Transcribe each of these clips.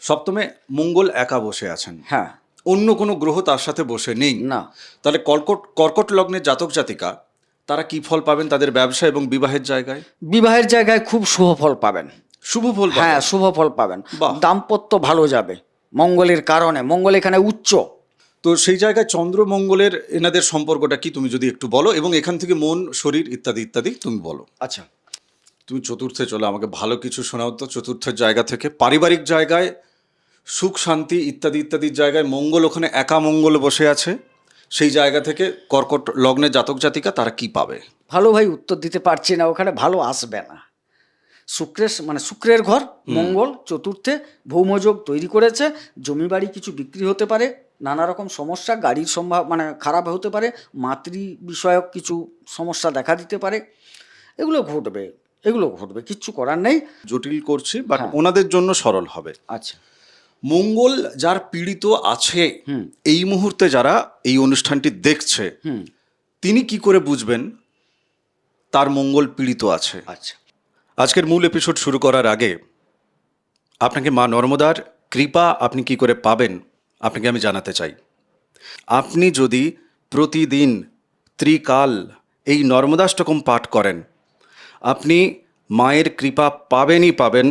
সপ্তমে মঙ্গল একা বসে আছেন, হ্যাঁ, অন্য কোনো গ্রহ তার সাথে বসে নেই। না, তাহলে কর্কট লগ্নের জাতক জাতিকা তারা কি ফল পাবেন তাদের ব্যবসা এবং বিবাহের জায়গায়? বিবাহের জায়গায় খুব শুভ ফল পাবেন। শুভ ফল পাবেন। হ্যাঁ, শুভ ফল পাবেন। বাহ। দাম্পত্য ভালো যাবে মঙ্গলের কারণে। মঙ্গল এখানে উচ্চ। তো সেই জায়গায় চন্দ্র মঙ্গলের এনাদের সম্পর্কটা কি তুমি যদি একটু বলো, এবং এখান থেকে মন, শরীর ইত্যাদি ইত্যাদি তুমি বলো। আচ্ছা, তুমি চতুর্থে চলো, আমাকে ভালো কিছু শোনাও তো। চতুর্থের জায়গা থেকে পারিবারিক জায়গায় সুখ শান্তি ইত্যাদি ইত্যাদির জায়গায় মঙ্গল ওখানে একা মঙ্গল বসে আছে, সেই জায়গা থেকে কর্কট লগ্নের জাতক জাতিকা তারা কি পাবে? ভালো ভাই উত্তর দিতে পারছি না। ওখানে ভালো আসবে না। শুক্রের ঘর মঙ্গল চতুর্থে ভৌমযোগ তৈরি করেছে। জমি বাড়ি কিছু বিক্রি হতে পারে, নানা রকম সমস্যা, গাড়ির খারাপ হতে পারে, মাতৃ বিষয়ক কিছু সমস্যা দেখা দিতে পারে। এগুলো ঘটবে, কিচ্ছু করার নেই। জটিল করছি, বাট হ্যাঁ। ওনাদের জন্য সরল হবে। আচ্ছা, মঙ্গল যার পীড়িত আছে, এই মুহূর্তে যারা এই অনুষ্ঠানটি দেখছে, তিনি কি করে বুঝবেন তার মঙ্গল পীড়িত আছে? আচ্ছা, আজকের মূল এপিসোড শুরু করার আগে আপনাকে মা নর্মদার কৃপা আপনি কি করে পাবেন আপনাকে আমি জানাতে চাই। আপনি যদি প্রতিদিন ত্রিকাল এই নর্মদাষ্টকম পাঠ করেন, আপনি মায়ের কৃপা পাবেনই পাবেন।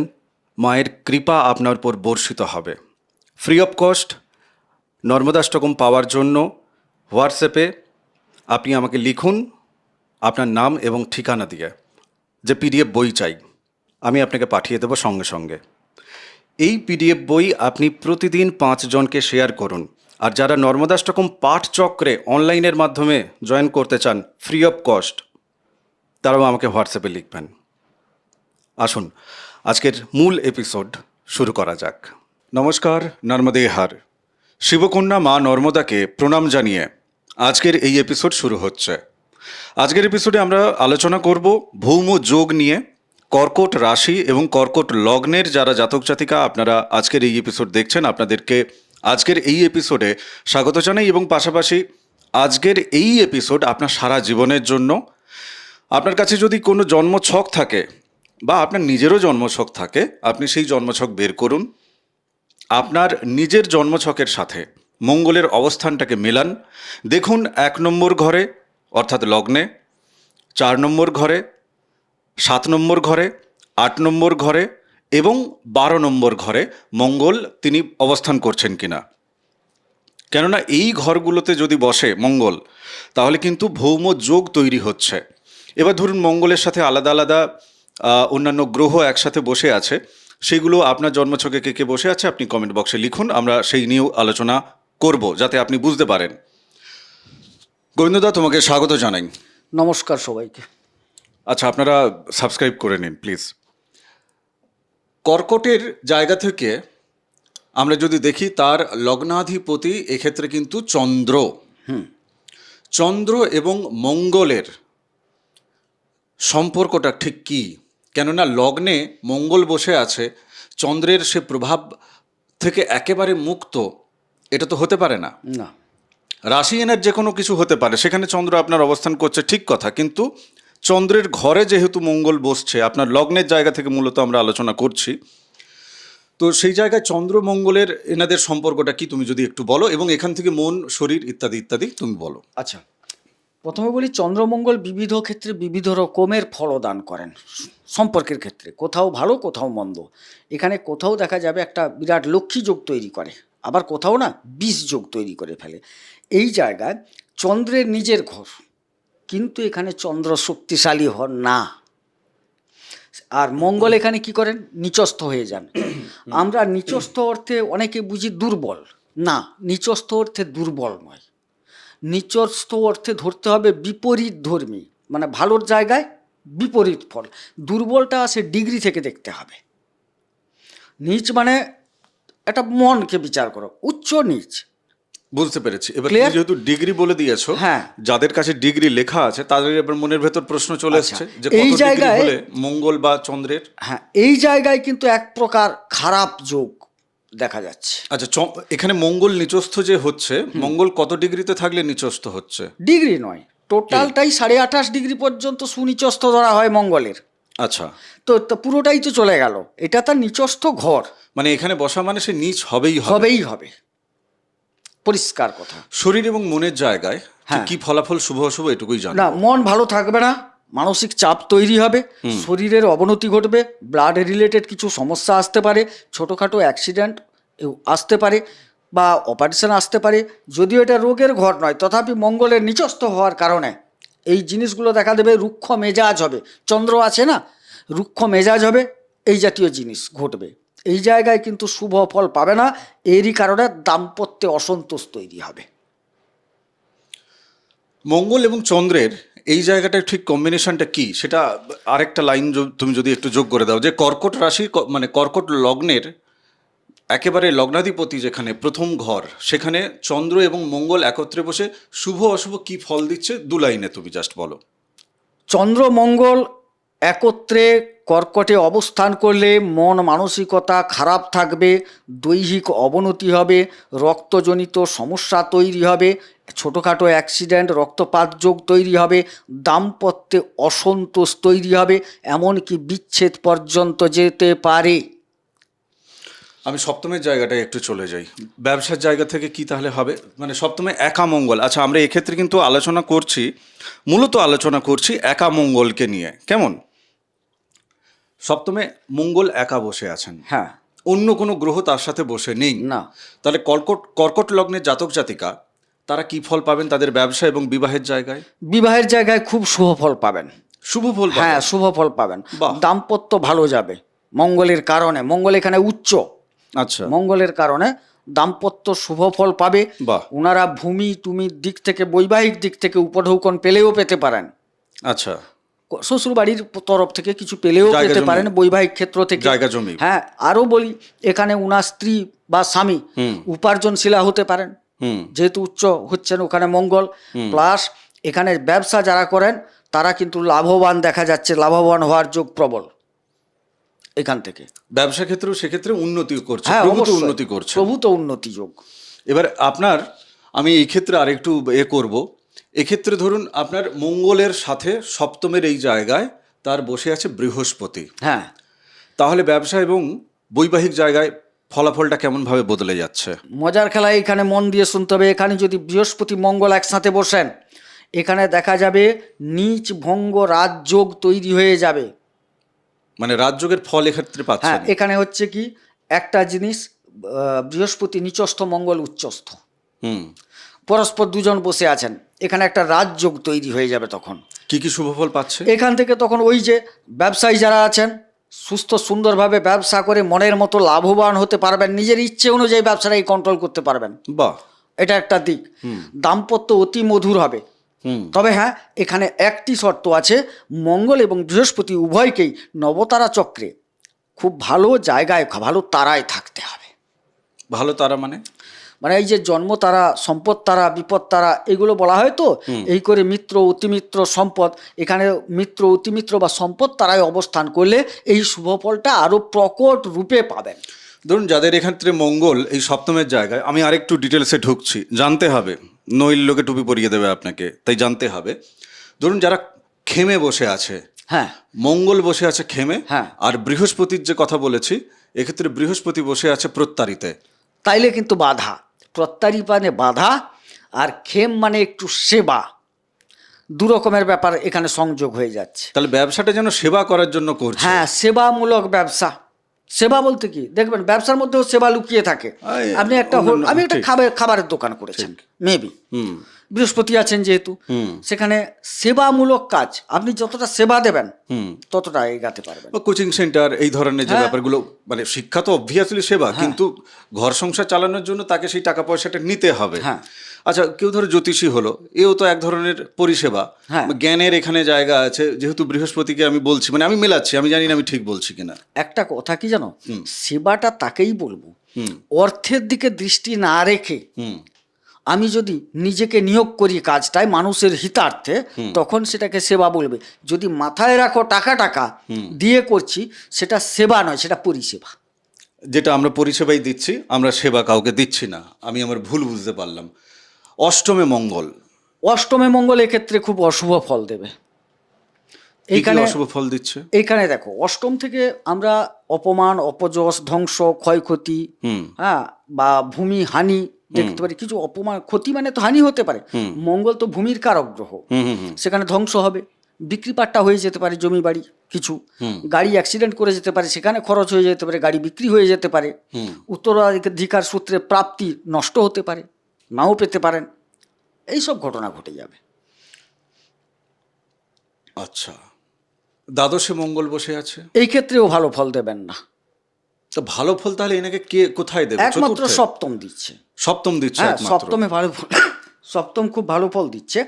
মায়ের কৃপা আপনার উপর বর্ষিত হবে। ফ্রি অফ কস্ট নর্মদাষ্টকম পাওয়ার জন্য হোয়াটসঅ্যাপে আপনি আমাকে লিখুন আপনার নাম এবং ঠিকানা দিয়ে, যে পিডিএফ বই চাই, আমি আপনাকে পাঠিয়ে দেবো সঙ্গে সঙ্গে। এই পিডিএফ বই আপনি প্রতিদিন 5 জনকে শেয়ার করুন। আর যারা নর্মদাষ্টকম পাঠ চক্রে অনলাইনের মাধ্যমে জয়েন করতে চান ফ্রি অফ কস্ট, তারাও আমাকে হোয়াটসঅ্যাপে লিখবেন। আসুন আজকের মূল এপিসোড শুরু করা যাক। নমস্কার, নর্মদে হার। শিবকন্যা মা নর্মদাকে প্রণাম জানিয়ে আজকের এই এপিসোড শুরু হচ্ছে। আজকের এপিসোডে আমরা আলোচনা করব ভৌম যোগ নিয়ে। কর্কট রাশি এবং কর্কট লগ্নের যারা জাতক জাতিকা আপনারা আজকের এই এপিসোড দেখছেন, আপনাদেরকে আজকের এই এপিসোডে স্বাগত জানাই। এবং পাশাপাশি আজকের এই এপিসোড আপনার সারা জীবনের জন্য। আপনার কাছে যদি কোনো জন্মছক থাকে বা আপনার নিজেরও জন্মছক থাকে, আপনি সেই জন্মছক বের করুন। আপনার নিজের জন্মছকের সাথে মঙ্গলের অবস্থানটাকে মেলান। দেখুন 1 নম্বর ঘরে অর্থাৎ লগ্নে, 4 নম্বর ঘরে, 7 নম্বর ঘরে, 8 নম্বর ঘরে এবং 12 নম্বর ঘরে মঙ্গল তিনি অবস্থান করছেন কিনা। কেননা এই ঘরগুলোতে যদি বসে মঙ্গল, তাহলে কিন্তু ভৌম যোগ তৈরি হচ্ছে। এবার ধরুন মঙ্গলের সাথে আলাদা আলাদা অন্যান্য গ্রহ একসাথে বসে আছে, সেগুলো আপনার জন্মছকে কে কে বসে আছে আপনি কমেন্ট বক্সে লিখুন, আমরা সেই নিয়েও আলোচনা করব যাতে আপনি বুঝতে পারেন। গোবিন্দদা, তোমাকে স্বাগত জানাই। নমস্কার সবাইকে। আচ্ছা, আপনারা সাবস্ক্রাইব করে নিন প্লিজ। কর্কটের জায়গা থেকে আমরা যদি দেখি, তার লগ্নাধিপতি এক্ষেত্রে কিন্তু চন্দ্র। চন্দ্র এবং মঙ্গলের সম্পর্কটা ঠিক কী? কেননা লগ্নে মঙ্গল বসে আছে, চন্দ্রের সে প্রভাব থেকে একেবারে মুক্ত এটা তো হতে পারে না। না, রাশি এনার যে কোনো কিছু হতে পারে, সেখানে চন্দ্র আপনার অবস্থান করছে ঠিক কথা, কিন্তু চন্দ্রের ঘরে যেহেতু মঙ্গল বসছে, আপনার লগ্নের জায়গা থেকে মূলত আমরা আলোচনা করছি। তো সেই জায়গায় চন্দ্র মঙ্গলের এনাদের সম্পর্কটা কি তুমি যদি একটু বলো, এবং এখান থেকে মন, শরীর ইত্যাদি ইত্যাদি তুমি বলো। আচ্ছা, প্রথমে বলি চন্দ্রমঙ্গল বিবিধ ক্ষেত্রে বিবিধ রকমের ফলদান করেন সম্পর্কের ক্ষেত্রে, কোথাও ভালো কোথাও মন্দ। এখানে কোথাও দেখা যাবে একটা বিরাট লক্ষ্মী যোগ তৈরি করে, আবার কোথাও না বিষ যোগ তৈরি করে ফেলে। এই জায়গায় চন্দ্রের নিজের ঘর, কিন্তু এখানে চন্দ্র শক্তিশালী হন না। আর মঙ্গল এখানে কি করেন? নিচস্থ হয়ে যান। আমরা নিচস্থ অর্থে অনেকে বুঝি দুর্বল। না, নিচস্থ অর্থে দুর্বল নয়। নিচস্থ অর্থে ধরতে হবে বিপরীত ধর্মী, মানে ভালোর জায়গায় বিপরীত ফল। দুর্বলটা আসে ডিগ্রি থেকে দেখতে হবে। নিচ মানে একটা মনকে বিচার করো, উচ্চ নিচ। বুঝতে পেরেছি। এবার তুমি যেহেতু ডিগ্রি বলে দিয়েছো, হ্যাঁ, যাদের কাছে ডিগ্রি লেখা আছে তাদের এবার মনের ভেতর প্রশ্ন চলে আচ্ছা, এসছে যে এই কত ডিগ্রি জায়গায় হলে মঙ্গল বা চন্দ্রের। হ্যাঁ, এই জায়গায় কিন্তু এক প্রকার খারাপ যোগ দেখা যাচ্ছে। আচ্ছা, এখানে মঙ্গল নিচস্থ যে হচ্ছে, মঙ্গল কত ডিগ্রিতে থাকলে নিচস্থ হচ্ছে? ডিগ্রি নয়, টোটালটাই 28.5 ডিগ্রি পর্যন্ত সুনিচস্থ ধরা হয় মঙ্গলের। আচ্ছা, তো পুরোটাই তো চলে গেল, এটা তার নিচস্থ ঘর, মানে এখানে বসা মানে সে নিচ হবেই হবে। হবেই হবে, পরিষ্কার কথা। শরীর এবং মনের জায়গায় ঠিক হ্যাঁ। কি ফলাফল শুভ অশুভ এটুকুই না, জানবো। মন ভালো থাকবে না, মানসিক চাপ তৈরি হবে, শরীরের অবনতি ঘটবে, ব্লাড রিলেটেড কিছু সমস্যা আসতে পারে, ছোটোখাটো অ্যাক্সিডেন্ট আসতে পারে বা অপারেশন আসতে পারে। যদিও এটা রোগের ঘর নয়, তথাপি মঙ্গলের নিচস্থ হওয়ার কারণে এই জিনিসগুলো দেখা দেবে। রুক্ষ মেজাজ হবে, চন্দ্র আছে না, রুক্ষ মেজাজ হবে, এই জাতীয় জিনিস ঘটবে। এই জায়গায় কিন্তু শুভ ফল পাবে না, এরই কারণে দাম্পত্যে অসন্তোষ তৈরি হবে। মঙ্গল এবং চন্দ্রের এই জায়গাটার ঠিক কম্বিনেশনটা কি, সেটা আরেকটা লাইন তুমি যদি একটু যোগ করে দাও, যে কর্কট রাশি মানে কর্কট লগ্নের একেবারে লগ্নাধিপতি যেখানে প্রথম ঘর, সেখানে চন্দ্র এবং মঙ্গল একত্রে বসে শুভ অশুভ কি ফল দিচ্ছে, 2 লাইনে তুমি জাস্ট বলো। চন্দ্র মঙ্গল একত্রে কর্কটে অবস্থান করলে মন মানসিকতা খারাপ থাকবে, দৈহিক অবনতি হবে, রক্তজনিত সমস্যা তৈরি হবে, ছোটোখাটো অ্যাক্সিডেন্ট রক্তপাত যোগ তৈরি হবে, দাম্পত্যে অসন্তোষ তৈরি হবে, এমনকি বিচ্ছেদ পর্যন্ত যেতে পারে। আমি সপ্তমের জায়গাটায় একটু চলে যাই। ব্যবসার জায়গা থেকে কি তাহলে হবে, মানে সপ্তমে একা মঙ্গল। আচ্ছা, আমরা এক্ষেত্রে কিন্তু মূলত আলোচনা করছি একা মঙ্গলকে নিয়ে। কেমন? সপ্তমে মঙ্গল একা বসে আছেন, হ্যাঁ। অন্য কোনো গ্রহ তার সাথে বসে নেই। না। তাহলে কর্কট লগ্নের জাতক জাতিকা তারা কি ফল পাবেন তাদের ব্যবসা এবং বিবাহের জায়গায়? বিবাহের জায়গায় খুব শুভ ফল পাবেন। শুভ ফল পাবেন? হ্যাঁ, শুভ ফল পাবেন। বাহ। দাম্পত্য ভালো যাবে মঙ্গলের কারণে, মঙ্গল এখানে উচ্চ, আচ্ছা, মঙ্গলের কারণে দাম্পত্য শুভ ফল পাবে। বাহ। ওনারা ভূমি টুমির দিক থেকে, বৈবাহিক দিক থেকে উপঢৌকন পেলেও পেতে পারেন, আচ্ছা, শ্বশুর বাড়ির তরফ থেকে কিছু পেলেও জায়গা পেতে জমি। পারেন, বৈবাহিক ক্ষেত্র থেকে জায়গা জমি। হ্যাঁ, আরও বলি, এখানে ওনার স্ত্রী বা স্বামী উপার্জনশীলা হতে পারেন, যেহেতু উচ্চ হচ্ছেন ওখানে মঙ্গল। প্লাস এখানে ব্যবসা যারা করেন তারা কিন্তু লাভবান দেখা যাচ্ছে, লাভবান হওয়ার যোগ প্রবল এখান থেকে। ব্যবসা ক্ষেত্রেও সেক্ষেত্রে উন্নতি করছে, হ্যাঁ, প্রভূত অবশ্যই উন্নতি করছে। প্রভূত উন্নতি যোগ। এবার আমি এই ক্ষেত্রে আরেকটু করব। এক্ষেত্রে ধরুন আপনার মঙ্গলের সাথে সপ্তমের এই জায়গায় তার বসে আছে বৃহস্পতি। হ্যাঁ, তাহলে ব্যবসা এবং বৈবাহিক জায়গায় ফলাফলটা কেমনভাবে বদলে যাচ্ছে? মজার খেলা, এখানে মন দিয়ে শুনতে হবে। এখানে যদি বৃহস্পতি মঙ্গল একসাথে বসেন, এখানে দেখা যাবে নিচ ভঙ্গ রাজযোগ তৈরি হয়ে যাবে। মানে রাজযোগের ফল এক্ষেত্রে হ্যাঁ, পাচ্ছেন? এখানে হচ্ছে কি একটা জিনিস, বৃহস্পতি নিচস্থ মঙ্গল উচ্চস্থ, পরস্পর দুজন বসে আছেন, এখানে একটা রাজযোগ তৈরি হয়ে যাবে। তখন কি কি শুভ ফল পাচ্ছে এখান থেকে? তখন ওই যে ব্যবসায়ী যারা আছেন, সুস্থ সুন্দরভাবে ব্যবসা করে মনের মতো লাভবান হতে পারবেন, নিজের ইচ্ছে অনুযায়ী ব্যবসাটাই কন্ট্রোল করতে পারবেন। বাহ। এটা একটা দিক। দাম্পত্য অতি মধুর হবে। তবে হ্যাঁ, এখানে একটি শর্ত আছে, মঙ্গল এবং বৃহস্পতি উভয়কেই নবতারা চক্রে খুব ভালো জায়গায়, ভালো তারায় থাকতে হবে। ভালো তারা মানে? মানে এই যে জন্ম তারা, সম্পদ তারা, বিপদ তারা, এগুলো বলা হয় তো, এই করে মিত্র অতিমিত্র সম্পদ, এখানে মিত্র অতিমিত্র বা সম্পদ তারায় অবস্থান করলে এই শুভ ফলটা আরো প্রকট রূপে পাবেন। ধরুন যাদের এক্ষেত্রে মঙ্গল এই সপ্তমের জায়গায়, আমি আরেকটু ডিটেলসে ঢুকছি, জানতে হবে, নইল লোকে টুপি পরিয়ে দেবে আপনাকে, তাই জানতে হবে। ধরুন যারা খেমে বসে আছে, হ্যাঁ, মঙ্গল বসে আছে খেমে, হ্যাঁ। আর বৃহস্পতির যে কথা বলেছি, এক্ষেত্রে বৃহস্পতি বসে আছে প্রত্যারিতে, তাইলে কিন্তু বাধা। প্রত্যারি মানে বাধা, আর খেম মানে একটু সেবা, দু রকমের ব্যাপার এখানে সংযোগ হয়ে যাচ্ছে। তাহলে ব্যবসাটা যেন সেবা করার জন্য করছে। হ্যাঁ, সেবামূলক ব্যবসা। সেবা বলতে কি, দেখবেন ব্যবসার মধ্যেও সেবা লুকিয়ে থাকে। আপনি একটা আমি একটা খাবারের দোকান করেছেন, মেবি বৃহস্পতি আছেন যেহেতু, সেখানে সেবামূলক কাজ আপনি যতটা সেবা দেবেন ততটা এগাতে পারবেন। কোচিং সেন্টার, এই ধরনের যে ব্যাপারগুলো, মানে শিক্ষা তো অবভিয়াসলি সেবা, কিন্তু ঘর সংসার চালানোর জন্য তাকে সেই টাকা পয়সাটা নিতে হবে। হ্যাঁ। আচ্ছা, কেউ ধরো জ্যোতিষী হলো, এও তো এক ধরনের পরিষেবা। হ্যাঁ। জ্ঞানের এখানে জায়গা আছে, যেহেতু বৃহস্পতিকে আমি বলছি, মানে আমি মেলাচ্ছি, আমি জানি না আমি ঠিক বলছি কিনা। একটা কথা কি জানো, সেবাটা তাকেই বলবো, অর্থের দিকে দৃষ্টি না রেখে আমি যদি নিজেকে নিয়োগ করি কাজটায় মানুষের হিতার্থে, তখন সেটাকে সেবা বলবে। যদি মাথায় রাখো টাকা টাকা দিয়ে করছি, সেটা সেবা নয়, সেটা পরিষেবা। যেটা আমরা পরিষেবাই দিচ্ছি, আমরা সেবা কাউকে দিচ্ছি না। আমি আমার ভুল বুঝতে পারলাম। অষ্টমে মঙ্গল অষ্টমে মঙ্গল এক্ষেত্রে খুব অশুভ ফল দেবে। কি এইখানে অশুভ ফল দিচ্ছে? এইখানে দেখো, অষ্টম থেকে আমরা অপমান, অপযশ, ধ্বংস, ক্ষয়ক্ষতি, হুম হ্যাঁ, বা ভূমি হানি দেখতে পারি। কিছু অপমান, ক্ষতি মানে তো হানি হতে পারে। মঙ্গল তো ভূমির কারক গ্রহ, হুম হুম হুম সেখানে ধ্বংস হবে, বিক্রিপাট্টা হয়ে যেতে পারে, জমি বাড়ি কিছু, গাড়ি অ্যাক্সিডেন্ট করে যেতে পারে, সেখানে খরচ হয়ে যেতে পারে, গাড়ি বিক্রি হয়ে যেতে পারে, উত্তরাধিকার সূত্রে প্রাপ্তি নষ্ট হতে পারে, নাও পেতে পারেন, এইসব ঘটনা ঘটে যাবে। আচ্ছা, দ্বাদশে মঙ্গল বসে আছে, এই ক্ষেত্রেও ভালো ফল দেবেন না। তো ভালো ফল তাহলে এনাকে কে কোথায় দেবে? একমাত্র চতুর্থে? সপ্তম দিচ্ছে। সপ্তম দিচ্ছে হ্যাঁ, একমাত্র। সপ্তমে ভালো ফল, সপ্তম খুব ভালো ফল দিচ্ছে।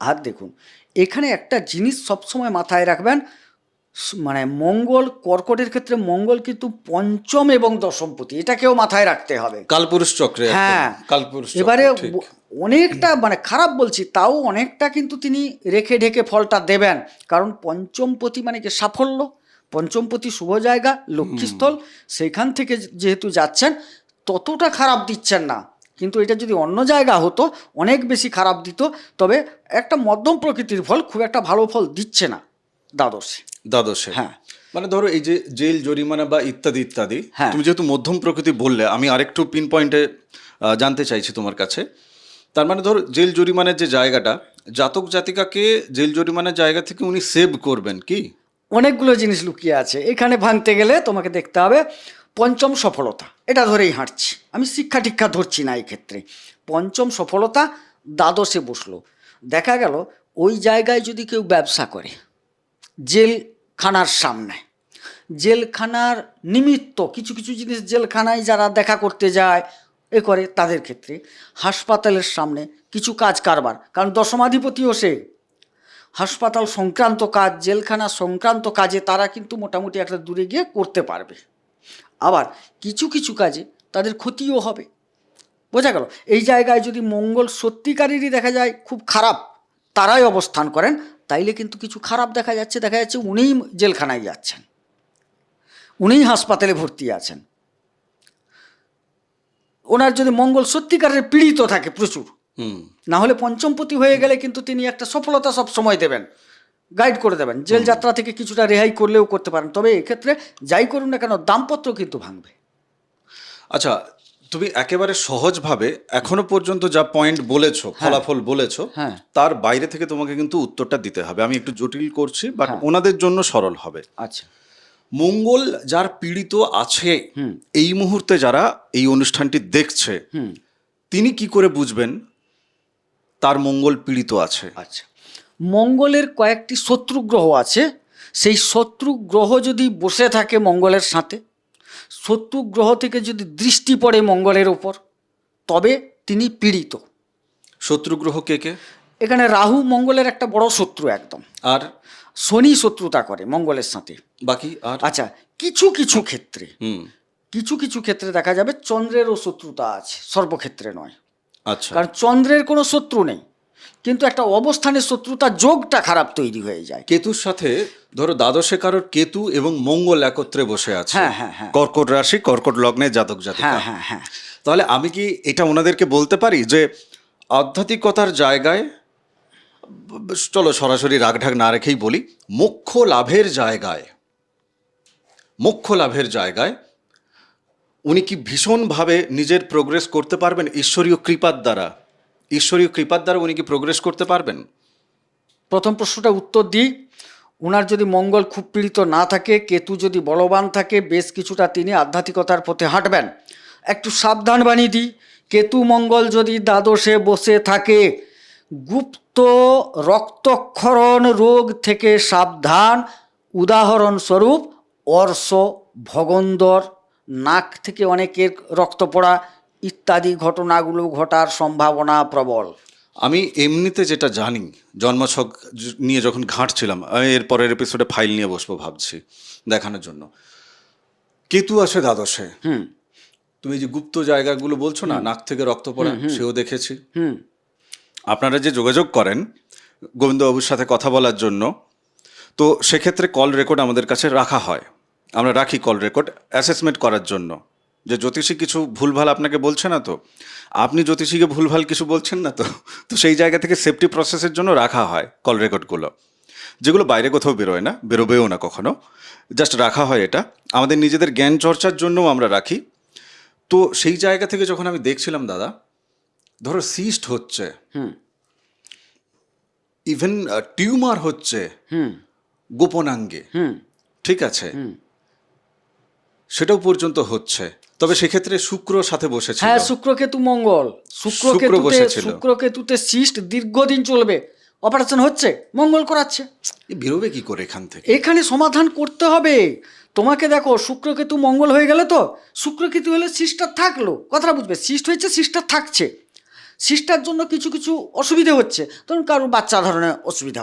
আর দেখুন, এখানে একটা জিনিস সবসময় মাথায় রাখবেন, মানে মঙ্গল, কর্কটের ক্ষেত্রে মঙ্গল কিন্তু পঞ্চম এবং দশমপতি, এটাকেও মাথায় রাখতে হবে। কালপুরুষ চক্রে একদম, হ্যাঁ, কালপুরুষ চক্রে, এবারে ঠিক। অনেকটা, মানে খারাপ বলছি, তাও অনেকটা কিন্তু তিনি রেখে ঢেকে ফলটা দেবেন। কারণ পঞ্চমপতি মানে কি সাফল্য, পঞ্চমপতি শুভ জায়গা, লক্ষ্মীস্থল, সেইখান থেকে যেহেতু যাচ্ছেন, ততটা খারাপ দিচ্ছেন না। কিন্তু এটা যদি অন্য জায়গা হতো অনেক বেশি খারাপ দিত। তবে একটা মধ্যম প্রকৃতির ফল, খুব একটা ভালো ফল দিচ্ছে না দ্বাদশে। দ্বাদশে, হ্যাঁ। মানে ধরো এই যে জেল জরিমানা বা ইত্যাদি ইত্যাদি, হ্যাঁ। তুমি যেহেতু মধ্যম প্রকৃতি বললে, আমি আরেকটু পিন পয়েন্টে জানতে চাইছি তোমার কাছে। তার মানে ধরো জেল জরিমানার যে জায়গাটা, জাতক জাতিকাকে জেল জরিমানার জায়গা থেকে উনি সেভ করবেন কি? অনেকগুলো জিনিস লুকিয়ে আছে এখানে, ভাঙতে গেলে তোমাকে দেখতে হবে পঞ্চম সফলতা, এটা ধরেই হাঁটছি আমি, শিক্ষা টিক্ষা ধরছি না এই ক্ষেত্রে। পঞ্চম সফলতা দ্বাদশে বসলো, দেখা গেল ওই জায়গায় যদি কেউ ব্যবসা করে, জেলখানার সামনে, জেলখানার নিমিত্ত কিছু কিছু জিনিস, জেলখানায় যারা দেখা করতে যায় এ করে, তাদের ক্ষেত্রে হাসপাতালের সামনে কিছু কাজ কারবার, কারণ দশমাধিপতিও সে, হাসপাতাল সংক্রান্ত কাজ, জেলখানা সংক্রান্ত কাজে তারা কিন্তু মোটামুটি একটা দূরে গিয়ে করতে পারবে। আবার কিছু কিছু কাজে তাদের ক্ষতিও হবে, বোঝা গেল। এই জায়গায় যদি মঙ্গল সত্যিকারেরই দেখা যায় খুব খারাপ, তারাই অবস্থান করেন, তাইলে কিন্তু কিছু খারাপ দেখা যাচ্ছে উনিই জেলখানায় যাচ্ছেন, উনিই হাসপাতালে ভর্তি আছেন। ওনার যদি মঙ্গল সত্যিকারের পীড়িত থাকে প্রচুর, না হলে পঞ্চমপতি হয়ে গেলে কিন্তু তিনি একটা সফলতা সব সময় দেবেন, গাইড করে দেবেন, জেল যাত্রা থেকে কিছুটা রেহাই করলেও করতে পারেন। তবে এক্ষেত্রে যাই করুন না কেন, দাম্পত্য কিন্তু ভাঙবে। আচ্ছা, তুমি একেবারে সহজভাবে এখনো পর্যন্ত যা পয়েন্ট বলেছো, ফলাফল বলেছো, হ্যাঁ। তার বাইরে থেকে তোমাকে কিন্তু উত্তরটা দিতে হবে। আমি একটু জটিল করছি, বাট হ্যাঁ। ওনাদের জন্য সরল হবে। আচ্ছা। মঙ্গল যার পীড়িত আছে, এই মুহূর্তে যারা এই অনুষ্ঠানটি দেখছে, তিনি কি করে বুঝবেন তার মঙ্গল পীড়িত আছে? আচ্ছা, মঙ্গলের কয়েকটি শত্রু গ্রহ আছে, সেই শত্রু গ্রহ যদি বসে থাকে মঙ্গলের সাথে, শত্রু গ্রহ থেকে যদি দৃষ্টি পড়ে মঙ্গলের ওপর, তবে তিনি পীড়িত। শত্রু গ্রহ কে কে? এখানে রাহু মঙ্গলের একটা বড় শত্রু একদম, আর শনি শত্রুতা করে মঙ্গলের সাথে। বাকি আর? আচ্ছা, কিছু কিছু ক্ষেত্রে, কিছু কিছু ক্ষেত্রে দেখা যাবে চন্দ্রেরও শত্রুতা আছে, সর্বক্ষেত্রে নয়। আচ্ছা, কারণ চন্দ্রের কোনো শত্রু নেই, কিন্তু একটা অবস্থানের শত্রুতা, যোগটা খারাপ তৈরি হয়ে যায়। কেতুর সাথে ধরো দ্বাদশে কারোর কেতু এবং মঙ্গল একত্রে বসে আছে, হ্যাঁ, হ্যাঁ, হ্যাঁ। কর্কট রাশি, কর্কট লগ্নে জাতক জাতিকা। হ্যাঁ, হ্যাঁ, হ্যাঁ। তাহলে আমি কি এটা ওনাদেরকে বলতে পারি যে আধ্যাত্মিকতার জায়গায়, চলো সরাসরি রাগঢাক না রেখেই বলি, মোক্ষ লাভের জায়গায়, মোক্ষ লাভের জায়গায় উনি কি ভীষণভাবে নিজের প্রোগ্রেস করতে পারবেন ঈশ্বরীয় কৃপার দ্বারা? ঈশ্বরীয় কৃপার দ্বারা উনি কি প্রোগ্রেস করতে পারবেন? প্রথম প্রশ্নটা উত্তর দিই, ওনার যদি মঙ্গল খুব পীড়িত না থাকে, কেতু যদি বলবান থাকে, বেশ কিছুটা তিনি আধ্যাত্মিকতার পথে হাঁটবেন। একটু সাবধান বানিয়ে দিই, কেতু মঙ্গল যদি দ্বাদশে বসে থাকে, গুপ্ত রক্তক্ষরণ রোগ থেকে সাবধান। উদাহরণস্বরূপ অর্শ, ভগন্দর, নাক থেকে অনেকের রক্ত পড়া ইত্যাদি ঘটনাগুলো ঘটার সম্ভাবনা প্রবল। আমি এমনিতে যেটা জানি, জন্মছক নিয়ে যখন ঘাঁটছিলাম, আমি এর পরের এপিসোডে ফাইল নিয়ে বসবো ভাবছি দেখানোর জন্য। কেতু আছে দ্বাদশে, তুমি যে গুপ্ত জায়গাগুলো বলছো না, নাক থেকে রক্ত পড়া, সেও দেখেছি। আপনারা যে যোগাযোগ করেন গোবিন্দবাবুর সাথে কথা বলার জন্য, তো সেক্ষেত্রে কল রেকর্ড আমাদের কাছে রাখা হয়, আমরা রাখি কল রেকর্ড অ্যাসেসমেন্ট করার জন্য, যে জ্যোতিষী কিছু ভুলভাল আপনাকে বলছে না তো, আপনি জ্যোতিষীকে ভুলভাল কিছু বলছেন না তো, তো সেই জায়গা থেকে সেফটি প্রসেসের জন্য রাখা হয় কল রেকর্ডগুলো। যেগুলো বাইরে কোথাও বেরোয় না, বেরোবেও না কখনো, জাস্ট রাখা হয় এটা আমাদের নিজেদের জ্ঞান চর্চার জন্যও আমরা রাখি। তো সেই জায়গা থেকে যখন আমি দেখছিলাম দাদা, ধরো সিস্ট হচ্ছে, ইভেন টিউমার হচ্ছে গোপনাঙ্গে, ঠিক আছে, সেটাও পর্যন্ত হচ্ছে। তবে সেক্ষেত্রে শুক্র সাথে বসেছিল। হ্যাঁ, শুক্রকেতু মঙ্গল, শুক্র বসেছিল। শুক্রকেতুতে সিস্ট দীর্ঘদিন চলবে, অপারেশন হচ্ছে, মঙ্গল করাচ্ছে। বেরোবে কি করে এখান থেকে? এখানে সমাধান করতে হবে তোমাকে। দেখো, শুক্রকেতু মঙ্গল হয়ে গেলে তো, শুক্রকেতু হলে সিস্টার থাকলো, কথাটা বুঝবে, সিস্ট হয়েছে, সিস্টার থাকছে, সিস্টার জন্য কিছু কিছু অসুবিধে হচ্ছে, ধরুন কারোর বাচ্চা ধরনের অসুবিধা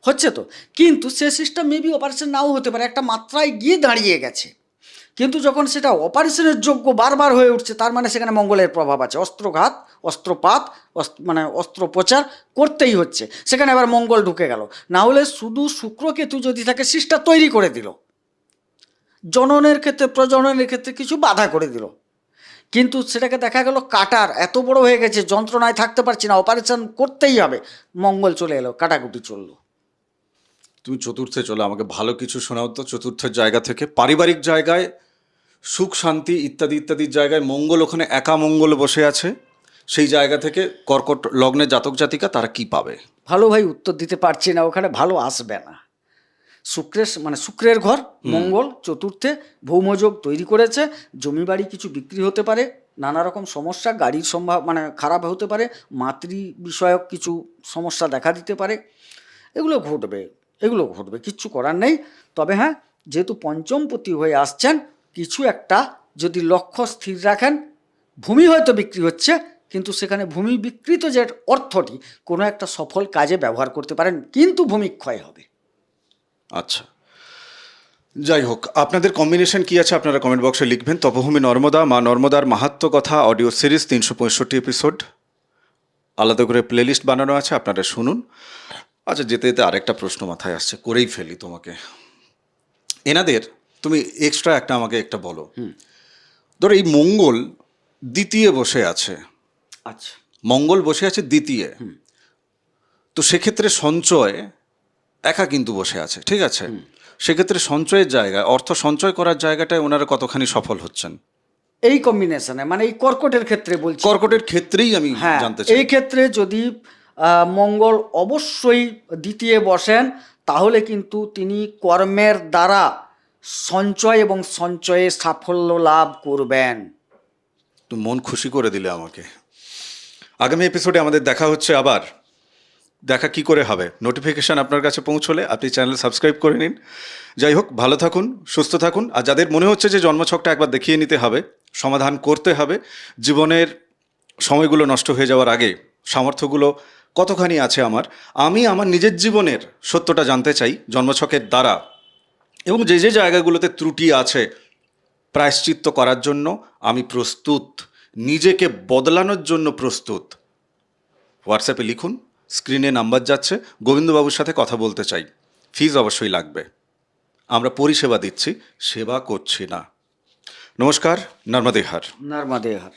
হচ্ছে তো, কিন্তু সে সিস্টার মেবি অপারেশন নাও হতে পারে, একটা মাত্রায় গিয়ে দাঁড়িয়ে গেছে, কিন্তু যখন সেটা অপারেশনের যোগ্য বারবার হয়ে উঠছে, তার মানে সেখানে মঙ্গলের প্রভাব আছে, অস্ত্রঘাত, অস্ত্রপাত, মানে অস্ত্রোপচার করতেই হচ্ছে, সেখানে আবার মঙ্গল ঢুকে গেল। না হলে শুধু শুক্রকেতু যদি থাকে, সিস্টার তৈরি করে দিল, জননের ক্ষেত্রে, প্রজননের ক্ষেত্রে কিছু বাধা করে দিল, কিন্তু সেটাকে দেখা গেল কাটার এত বড় হয়ে গেছে, যন্ত্রণায় থাকতে পারছি না, অপারেশন করতেই হবে, মঙ্গল চলে এলো, কাটাকুটি চললো। তুমি চতুর্থে চলো, আমাকে ভালো কিছু শোনাও তো চতুর্থের জায়গা থেকে। পারিবারিক জায়গায় সুখ শান্তি ইত্যাদি ইত্যাদির জায়গায় মঙ্গল, ওখানে একা মঙ্গল বসে আছে, সেই জায়গা থেকে কর্কট লগ্নের জাতক জাতিকা তারা কি পাবে? ভালো ভাই, উত্তর দিতে পারছি না, ওখানে ভালো আসবে না। শুক্রের ঘর মঙ্গল চতুর্থে, ভৌমযোগ তৈরি করেছে, জমি বাড়ি কিছু বিক্রি হতে পারে, নানা রকম সমস্যা, গাড়ির মানে খারাপ হতে পারে, মাতৃ বিষয়ক কিছু সমস্যা দেখা দিতে পারে, এগুলো ঘটবে, কিচ্ছু করার নেই। তবে হ্যাঁ, যেহেতু পঞ্চমপতি হয়ে আসছেন, কিছু একটা যদি লক্ষ্য স্থির রাখেন, ভূমি হয়তো বিক্রি হচ্ছে, কিন্তু সেখানে ভূমি বিকৃত যে অর্থটি কোনো একটা সফল কাজে ব্যবহার করতে পারেন, কিন্তু ভূমিক্ষয় হবে। আচ্ছা, যাই হোক, আপনাদের কম্বিনেশন কি আছে আপনারা কমেন্ট বক্সে লিখবেন। তপভূমি নর্মদা, মা নর্মদার মাহাত্ম্য কথা অডিও সিরিজ 365 এপিসোড, আলাদা করে প্লেলিস্ট বানানো আছে, আপনারা শুনুন। আচ্ছা, যেতে যেতে আরেকটা প্রশ্ন মাথায় আসছে, করেই ফেলি তোমাকে। এনাদের তুমি এক্সট্রা একটা আমাকে একটা বলো। ধরো এই মঙ্গল দ্বিতীয় বসে আছে, আচ্ছা, মঙ্গল বসে আছে দ্বিতীয়, তো সেক্ষেত্রে সঞ্চয় একা কিন্তু বসে আছে, ঠিক আছে, সেক্ষেত্রে সঞ্চয়ের জায়গায়, অর্থ সঞ্চয় করার জায়গাটায় ওনারা কতখানি সফল হচ্ছেন এই কম্বিনেশনে, মানে এই কর্কটের ক্ষেত্রে বলছি, কর্কটের ক্ষেত্রেই আমি হ্যাঁ, জানতে চাই। এই ক্ষেত্রে যদি মঙ্গল অবশ্যই দ্বিতীয় বসেন, তাহলে কিন্তু তিনি কর্মের দ্বারা সঞ্চয় এবং সঞ্চয়ে সাফল্য লাভ করবেন। তো মন খুশি করে দিলে আমাকে। আগামী এপিসোডে আমাদের দেখা হচ্ছে আবার। দেখা কি করে হবে? নোটিফিকেশান আপনার কাছে পৌঁছলে আপনি চ্যানেল সাবস্ক্রাইব করে নিন। যাই হোক, ভালো থাকুন, সুস্থ থাকুন। আর যাদের মনে হচ্ছে যে জন্মছকটা একবার দেখিয়ে নিতে হবে, সমাধান করতে হবে, জীবনের সময়গুলো নষ্ট হয়ে যাওয়ার আগে সামর্থ্যগুলো কতখানি আছে আমি আমার নিজের জীবনের সত্যটা জানতে চাই জন্মছকের দ্বারা, এবং যে যে জায়গাগুলোতে ত্রুটি আছে প্রায়শ্চিত্ত করার জন্য আমি প্রস্তুত, নিজেকে বদলানোর জন্য প্রস্তুত। হোয়াটসঅ্যাপে লিখুন, স্ক্রিনে নাম্বার যাচ্ছে, গোবিন্দবাবুর সাথে কথা বলতে চাই। ফিজ অবশ্যই লাগবে। আমরা পরিষেবা দিচ্ছি, সেবা করছি না। নমস্কার, নর্মদেহার। নর্মদেহার।